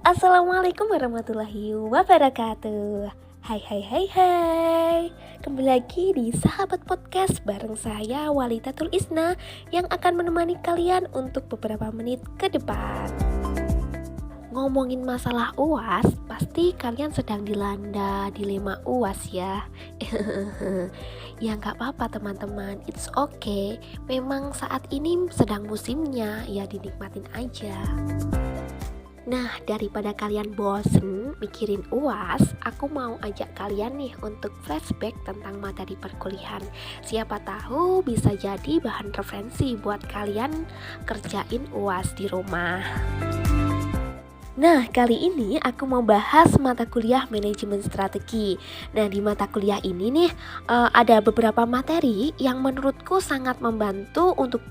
Assalamualaikum warahmatullahi wabarakatuh. Hai hai hai hai. Kembali lagi di Sahabat Podcast bareng saya Walitatul Isna yang akan menemani kalian untuk beberapa menit ke depan. Ngomongin masalah UAS, pasti kalian sedang dilanda dilema UAS ya. Ya nggak apa-apa teman-teman, it's okay. Memang saat ini sedang musimnya, ya dinikmatin aja. Nah, daripada kalian bosen mikirin UAS, aku mau ajak kalian nih untuk flashback tentang materi perkuliahan. Siapa tahu bisa jadi bahan referensi buat kalian kerjain UAS di rumah. Nah, kali ini aku mau bahas mata kuliah manajemen strategi. Nah, di mata kuliah ini nih ada beberapa materi yang menurutku sangat membantu untuk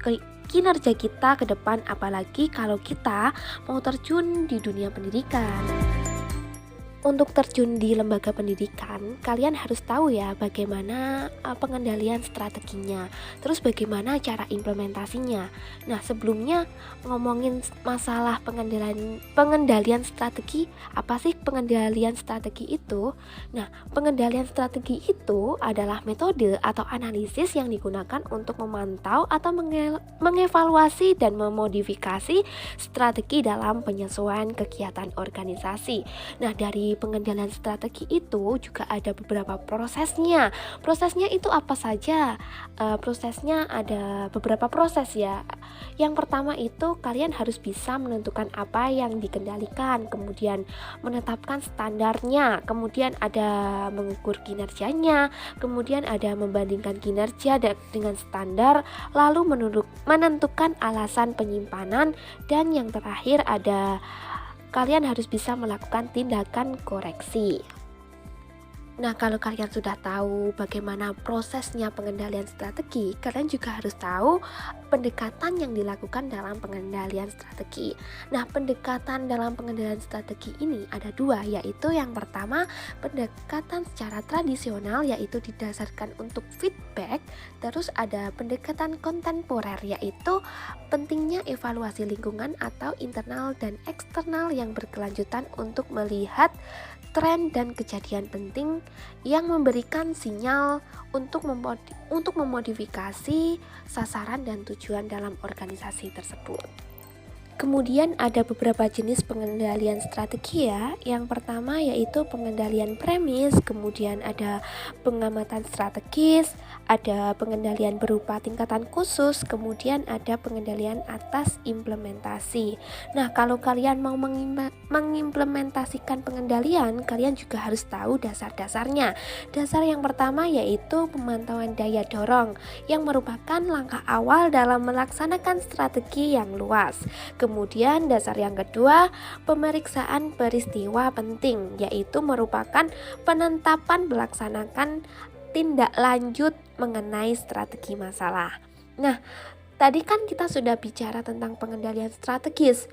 kinerja kita ke depan, apalagi kalau kita mau terjun di dunia pendidikan. Untuk terjun di lembaga pendidikan, kalian harus tahu ya bagaimana pengendalian strateginya, terus bagaimana cara implementasinya. Nah, sebelumnya ngomongin masalah pengendalian strategi, apa sih pengendalian strategi itu? Nah, pengendalian strategi itu adalah metode atau analisis yang digunakan untuk memantau atau mengevaluasi dan memodifikasi strategi dalam penyesuaian kegiatan organisasi. Nah, dari pengendalian strategi itu juga ada beberapa prosesnya. Prosesnya itu apa saja? Prosesnya ada beberapa proses ya. Yang pertama itu kalian harus bisa menentukan apa yang dikendalikan, kemudian menetapkan standarnya, kemudian ada mengukur kinerjanya, kemudian ada membandingkan kinerja dengan standar, lalu menentukan alasan penyimpanan, dan yang terakhir ada kalian harus bisa melakukan tindakan koreksi. Nah, kalau kalian sudah tahu bagaimana prosesnya pengendalian strategi, kalian juga harus tahu pendekatan yang dilakukan dalam pengendalian strategi. Nah, pendekatan dalam pengendalian strategi ini ada dua, yaitu yang pertama pendekatan secara tradisional, yaitu didasarkan untuk feedback. Terus ada pendekatan kontemporer, yaitu pentingnya evaluasi lingkungan atau internal dan eksternal yang berkelanjutan untuk melihat tren dan kejadian penting yang memberikan sinyal untuk memodifikasi sasaran dan tujuan dalam organisasi tersebut. Kemudian ada beberapa jenis pengendalian strategi ya. Yang pertama yaitu pengendalian premis, kemudian ada pengamatan strategis, ada pengendalian berupa tingkatan khusus, kemudian ada pengendalian atas implementasi. Nah, kalau kalian mau mengimplementasikan pengendalian, kalian juga harus tahu dasar-dasarnya. Dasar yang pertama yaitu pemantauan daya dorong, yang merupakan langkah awal dalam melaksanakan strategi yang luas. Kemudian dasar yang kedua, pemeriksaan peristiwa penting, yaitu merupakan penetapan melaksanakan tindak lanjut mengenai strategi masalah. Nah, tadi kan kita sudah bicara tentang pengendalian strategis.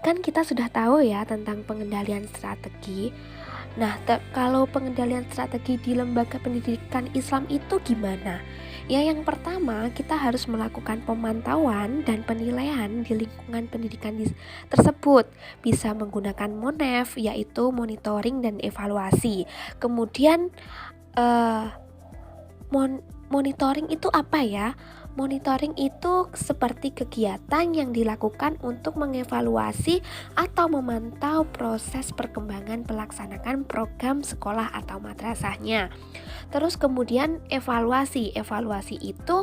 Kan kita sudah tahu ya tentang pengendalian strategi. Nah, kalau pengendalian strategi di lembaga pendidikan Islam itu gimana? Ya, yang pertama kita harus melakukan pemantauan dan penilaian di lingkungan pendidikan tersebut. Bisa menggunakan MONEV, yaitu monitoring dan evaluasi. Kemudian monitoring itu apa ya? Monitoring itu seperti kegiatan yang dilakukan untuk mengevaluasi atau memantau proses perkembangan pelaksanaan program sekolah atau madrasahnya. Terus kemudian evaluasi itu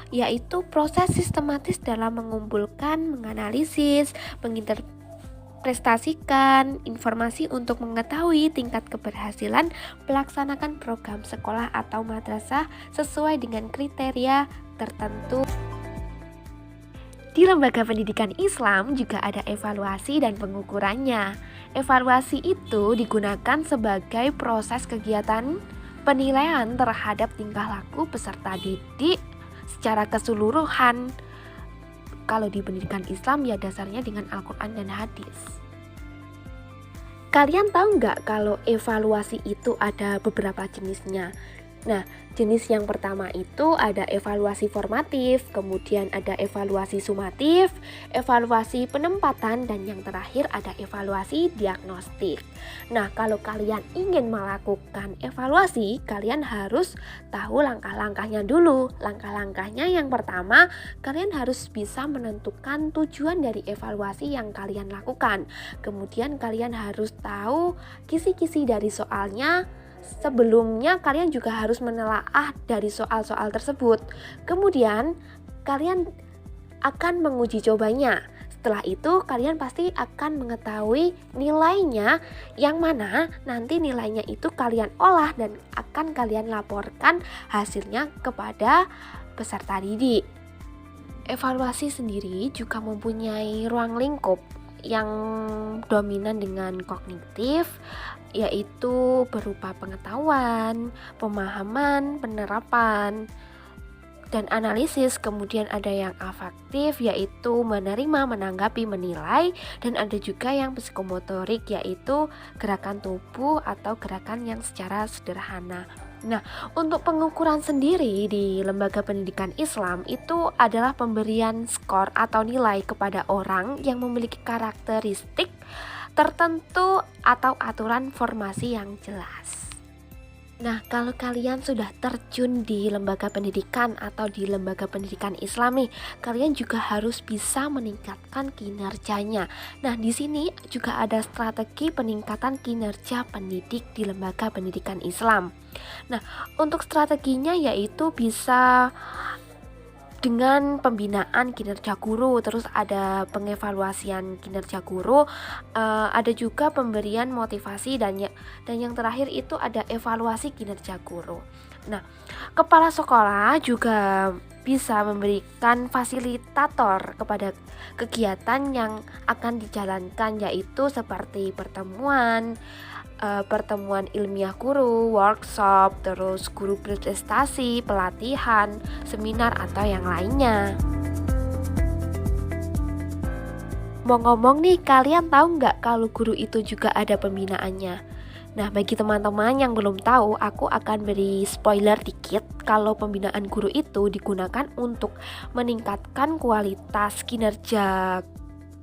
yaitu proses sistematis dalam mengumpulkan, menganalisis, menginterpretasikan informasi untuk mengetahui tingkat keberhasilan pelaksanaan program sekolah atau madrasah sesuai dengan kriteria tertentu. Di lembaga pendidikan Islam juga ada evaluasi dan pengukurannya. Evaluasi itu digunakan sebagai proses kegiatan penilaian terhadap tingkah laku peserta didik secara keseluruhan. Kalau di pendidikan Islam ya dasarnya dengan Al-Quran dan hadis. Kalian tahu nggak kalau evaluasi itu ada beberapa jenisnya? Nah, jenis yang pertama itu ada evaluasi formatif, kemudian ada evaluasi sumatif, evaluasi penempatan, dan yang terakhir ada evaluasi diagnostik. Nah, kalau kalian ingin melakukan evaluasi, kalian harus tahu langkah-langkahnya dulu. Langkah-langkahnya yang pertama, kalian harus bisa menentukan tujuan dari evaluasi yang kalian lakukan. Kemudian kalian harus tahu kisi-kisi dari soalnya. Sebelumnya kalian juga harus menelaah dari soal-soal tersebut. Kemudian kalian akan menguji cobanya. Setelah itu kalian pasti akan mengetahui nilainya, yang mana nanti nilainya itu kalian olah dan akan kalian laporkan hasilnya kepada peserta didik. Evaluasi sendiri juga mempunyai ruang lingkup yang dominan dengan kognitif, yaitu berupa pengetahuan, pemahaman, penerapan, dan analisis. Kemudian ada yang afektif, yaitu menerima, menanggapi, menilai, dan ada juga yang psikomotorik, yaitu gerakan tubuh atau gerakan yang secara sederhana. Nah, untuk pengukuran sendiri di lembaga pendidikan Islam itu adalah pemberian skor atau nilai kepada orang yang memiliki karakteristik tertentu atau aturan formasi yang jelas. Nah, kalau kalian sudah terjun di lembaga pendidikan atau di lembaga pendidikan Islam nih, kalian juga harus bisa meningkatkan kinerjanya. Nah, di sini juga ada strategi peningkatan kinerja pendidik di lembaga pendidikan Islam. Nah, untuk strateginya yaitu bisa dengan pembinaan kinerja guru, terus ada pengevaluasian kinerja guru, ada juga pemberian motivasi, dan yang terakhir itu ada evaluasi kinerja guru. Nah, kepala sekolah juga bisa memberikan fasilitator kepada kegiatan yang akan dijalankan, yaitu seperti pertemuan ilmiah guru, workshop, terus guru berprestasi, pelatihan, seminar, atau yang lainnya. Mau ngomong nih, kalian tahu nggak kalau guru itu juga ada pembinaannya? Nah, bagi teman-teman yang belum tahu, aku akan beri spoiler dikit kalau pembinaan guru itu digunakan untuk meningkatkan kualitas kinerja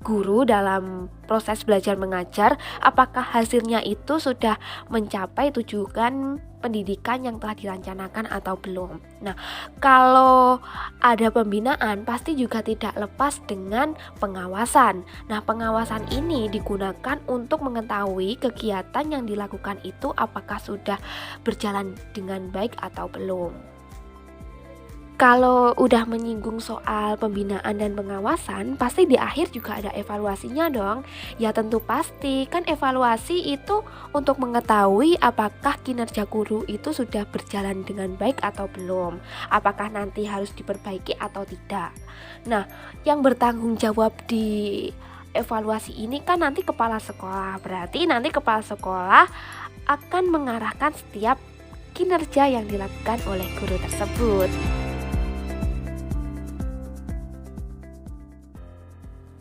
guru dalam proses belajar mengajar, apakah hasilnya itu sudah mencapai tujuan pendidikan yang telah direncanakan atau belum. Nah, kalau ada pembinaan pasti juga tidak lepas dengan pengawasan. Nah, pengawasan ini digunakan untuk mengetahui kegiatan yang dilakukan itu apakah sudah berjalan dengan baik atau belum. Kalau udah menyinggung soal pembinaan dan pengawasan, pasti di akhir juga ada evaluasinya dong. Ya tentu pasti, kan evaluasi itu untuk mengetahui apakah kinerja guru itu sudah berjalan dengan baik atau belum. Apakah nanti harus diperbaiki atau tidak. Nah, yang bertanggung jawab di evaluasi ini kan nanti kepala sekolah. Berarti nanti kepala sekolah akan mengarahkan setiap kinerja yang dilakukan oleh guru tersebut.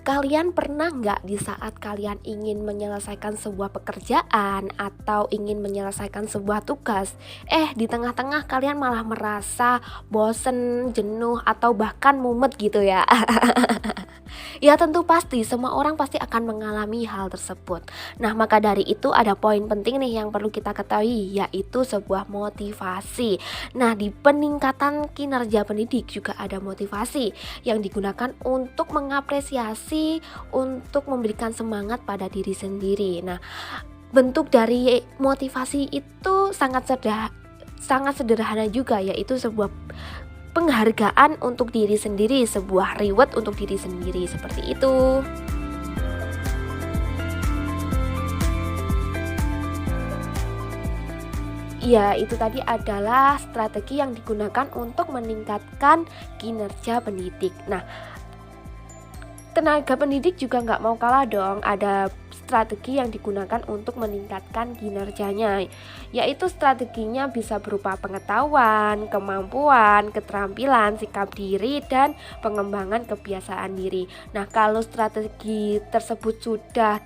Kalian pernah nggak di saat kalian ingin menyelesaikan sebuah pekerjaan atau ingin menyelesaikan sebuah tugas, di tengah-tengah kalian malah merasa bosen, jenuh, atau bahkan mumet gitu ya? Ya tentu pasti, semua orang pasti akan mengalami hal tersebut. Nah, maka dari itu ada poin penting nih yang perlu kita ketahui, yaitu sebuah motivasi. Nah, di peningkatan kinerja pendidik juga ada motivasi yang digunakan untuk mengapresiasi, untuk memberikan semangat pada diri sendiri. Nah, bentuk dari motivasi itu sangat sederhana juga, yaitu sebuah penghargaan untuk diri sendiri, sebuah reward untuk diri sendiri, seperti itu. Ya, itu tadi adalah strategi yang digunakan untuk meningkatkan kinerja pendidik. Nah, tenaga pendidik juga nggak mau kalah dong, ada strategi yang digunakan untuk meningkatkan kinerjanya, yaitu strateginya bisa berupa pengetahuan, kemampuan, keterampilan, sikap diri, dan pengembangan kebiasaan diri. Nah, kalau strategi tersebut sudah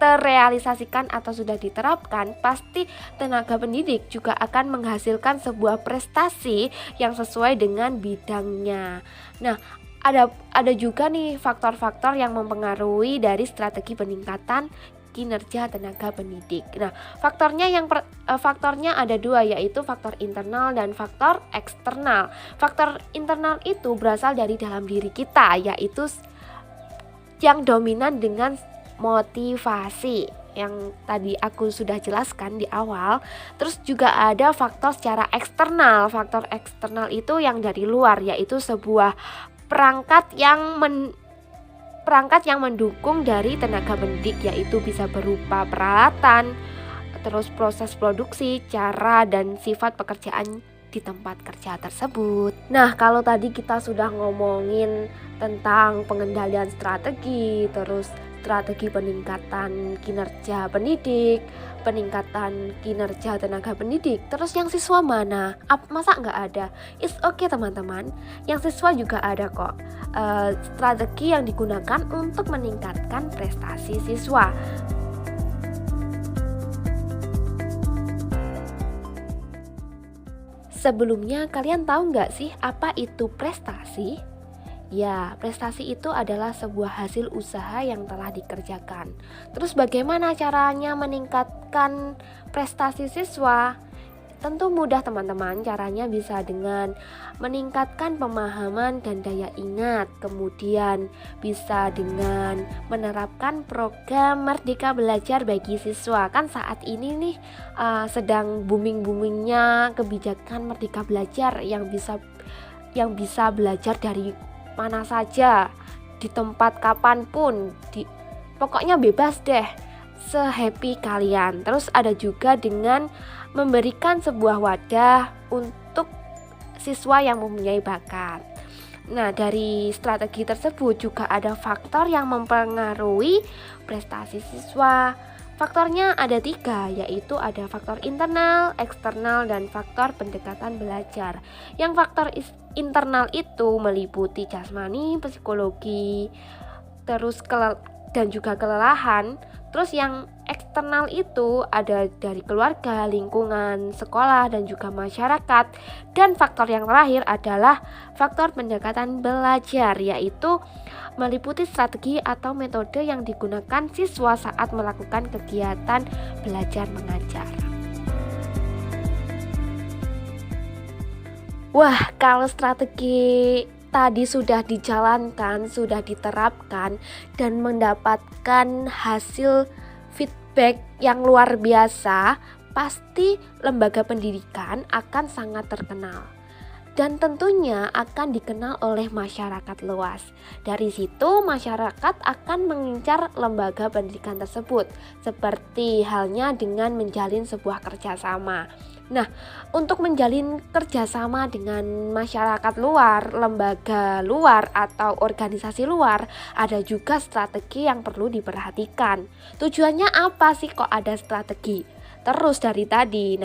terrealisasikan atau sudah diterapkan, pasti tenaga pendidik juga akan menghasilkan sebuah prestasi yang sesuai dengan bidangnya. Nah, ada juga nih faktor-faktor yang mempengaruhi dari strategi peningkatan kinerja tenaga pendidik. Nah, faktornya ada dua, yaitu faktor internal dan faktor eksternal. Faktor internal itu berasal dari dalam diri kita, yaitu yang dominan dengan motivasi yang tadi aku sudah jelaskan di awal. Terus juga ada faktor secara eksternal. Faktor eksternal itu yang dari luar, yaitu sebuah perangkat yang mendukung dari tenaga pendidik, yaitu bisa berupa peralatan, terus proses produksi, cara dan sifat pekerjaan di tempat kerja tersebut. Nah, kalau tadi kita sudah ngomongin tentang pengendalian strategi, terus strategi peningkatan kinerja pendidik, peningkatan kinerja tenaga pendidik, terus yang siswa mana? Masa nggak ada? It's okay teman-teman, yang siswa juga ada kok. Strategi yang digunakan untuk meningkatkan prestasi siswa. Sebelumnya kalian tahu nggak sih apa itu prestasi? Ya, prestasi itu adalah sebuah hasil usaha yang telah dikerjakan. Terus bagaimana caranya meningkatkan prestasi siswa? Tentu mudah teman-teman, caranya bisa dengan meningkatkan pemahaman dan daya ingat. Kemudian bisa dengan menerapkan program Merdeka Belajar bagi siswa. Kan saat ini nih sedang booming-boomingnya kebijakan Merdeka Belajar yang bisa belajar dari mana saja, di tempat kapanpun, pokoknya bebas deh, sehappy kalian. Terus ada juga dengan memberikan sebuah wadah untuk siswa yang mempunyai bakat. Nah, dari strategi tersebut juga ada faktor yang mempengaruhi prestasi siswa. Faktornya ada 3, yaitu ada faktor internal, eksternal, dan faktor pendekatan belajar. Yang faktor internal itu meliputi jasmani, psikologi, terus dan juga kelelahan. Terus yang eksternal itu ada dari keluarga, lingkungan, sekolah, dan juga masyarakat. Dan faktor yang terakhir adalah faktor pendekatan belajar, yaitu meliputi strategi atau metode yang digunakan siswa saat melakukan kegiatan belajar mengajar. Wah, kalau strategi tadi sudah dijalankan, sudah diterapkan, dan mendapatkan hasil feedback yang luar biasa, pasti lembaga pendidikan akan sangat terkenal. Dan tentunya akan dikenal oleh masyarakat luas. Dari situ masyarakat akan mengincar lembaga pendidikan tersebut, seperti halnya dengan menjalin sebuah kerjasama. Nah, untuk menjalin kerjasama dengan masyarakat luar, lembaga luar atau organisasi luar, ada juga strategi yang perlu diperhatikan. Tujuannya apa sih kok ada strategi? Terus dari tadi,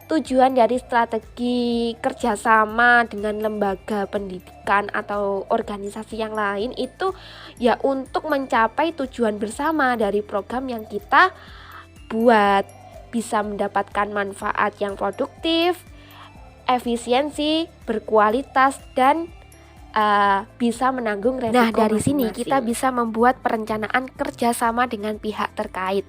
tujuan dari strategi kerjasama dengan lembaga pendidikan atau organisasi yang lain itu ya untuk mencapai tujuan bersama dari program yang kita buat, bisa mendapatkan manfaat yang produktif, efisiensi, berkualitas, dan bisa menanggung resiko masing-masing. Nah, dari sini kita bisa membuat perencanaan kerjasama dengan pihak terkait.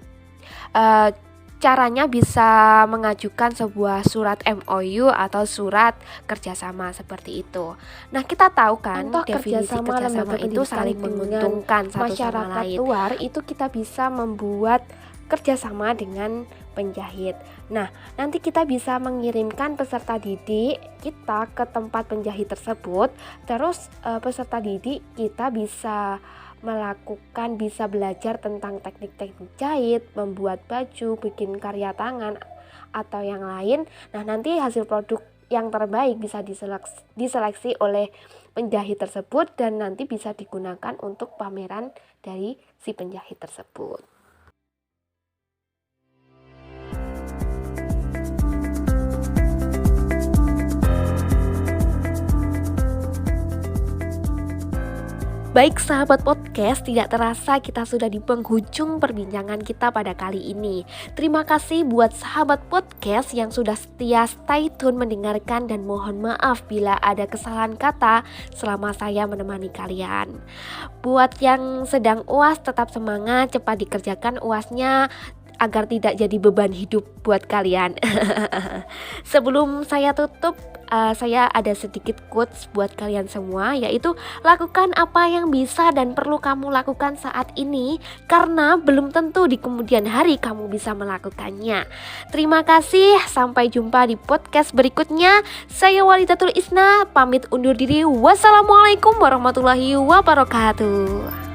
Caranya bisa mengajukan sebuah surat MOU atau surat kerjasama seperti itu. Nah, kita tahu kan definisi kerjasama itu saling menguntungkan satu sama lain. Masyarakat luar itu kita bisa membuat kerjasama dengan penjahit. Nah, nanti kita bisa mengirimkan peserta didik kita ke tempat penjahit tersebut. Terus peserta didik kita bisa bisa belajar tentang teknik-teknik jahit, membuat baju, bikin karya tangan atau yang lain. Nah, nanti hasil produk yang terbaik bisa diseleksi oleh penjahit tersebut dan nanti bisa digunakan untuk pameran dari si penjahit tersebut. Baik sahabat podcast, tidak terasa kita sudah di penghujung perbincangan kita pada kali ini. Terima kasih buat sahabat podcast yang sudah setia stay tune mendengarkan, dan mohon maaf bila ada kesalahan kata selama saya menemani kalian. Buat yang sedang UAS, tetap semangat, cepat dikerjakan UASnya agar tidak jadi beban hidup buat kalian. Sebelum saya tutup, saya ada sedikit quotes buat kalian semua, yaitu lakukan apa yang bisa dan perlu kamu lakukan saat ini, karena belum tentu di kemudian hari kamu bisa melakukannya. Terima kasih, sampai jumpa di podcast berikutnya. Saya Walitatul Isna, pamit undur diri. Wassalamualaikum warahmatullahi wabarakatuh.